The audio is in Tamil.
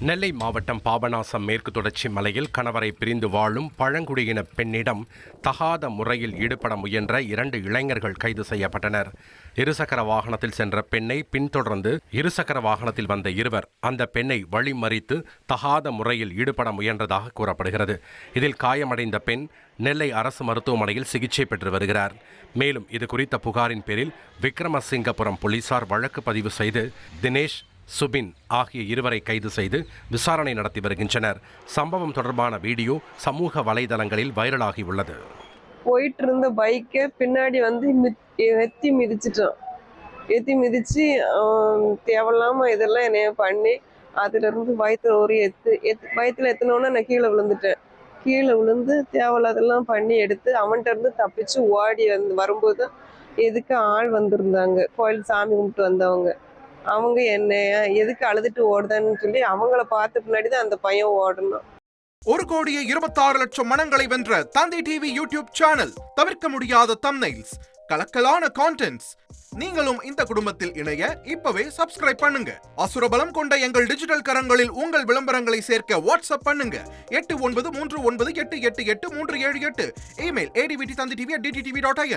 நெல்லை மாவட்டம் பாபநாசம் மேற்கு தொடர்ச்சி மலையில் கணவரை பிரிந்து வாழும் பழங்குடியின பெண்ணிடம் தகாத முறையில் ஈடுபட முயன்ற 2 இளைஞர்கள் கைது செய்யப்பட்டனர். இருசக்கர வாகனத்தில் சென்ற பெண்ணை பின்தொடர்ந்து இருசக்கர வாகனத்தில் வந்த இருவர் அந்த பெண்ணை வழிமறித்து தகாத முறையில் ஈடுபட முயன்றதாக கூறப்படுகிறது. இதில் காயமடைந்த பெண் நெல்லை அரசு மருத்துவமனையில் சிகிச்சை பெற்று வருகிறார். மேலும் இது குறித்த புகாரின் பேரில் விக்ரமசிங்கபுரம் போலீசார் வழக்கு பதிவு செய்து தினேஷ், சுபின் ஆகிய இருவரை கைது செய்து விசாரணை நடத்தி வருகின்றனர். சம்பவம் தொடர்பான வீடியோ சமூக வலைதளங்களில் வைரலாகி உள்ளது. போயிட்டு இருந்த பைக்கை பின்னாடி வந்து எத்தி மிதிச்சிட்டான். எத்தி மிதிச்சு தேவையில்லாம இதெல்லாம் என்னைய பண்ணி அதுல இருந்து வயிற்றுல ஒரு வயிற்றுல எத்தினோன்னா நான் கீழே விழுந்துட்டேன். கீழே விழுந்து தேவையில்லாதெல்லாம் பண்ணி எடுத்து அவன்கிட்ட இருந்து தப்பிச்சு ஓடி வரும்போது எதுக்கு ஆள் வந்திருந்தாங்க, கோயில் சாமி கும்பிட்டு வந்தவங்க. அவங்க என்ன எதுக்கு அழுதுட்டு ஓடுதான்னு சொல்லி அவங்கள பார்த்த பின்னாடி தான் அந்த பையன் ஓடணும். 1,26,00,000 மனங்களை வென்ற தந்தை டிவி யூடியூப் சேனல். தவிர்க்க முடியாத தம்ப்நெயில்ஸ், கலக்கலான கான்டென்ட்ஸ். நீங்களும் இந்த குடும்பத்தில் இணைய இப்பவே சப்ஸ்கிரைப் பண்ணுங்க. அசுரபலம் கொண்ட எங்கள் டிஜிட்டல் கரங்களில் உங்கள் விளம்பரங்களை சேர்க்க வாட்ஸ்அப் பண்ணுங்க. 8939888838. Email advttv@dttv.in.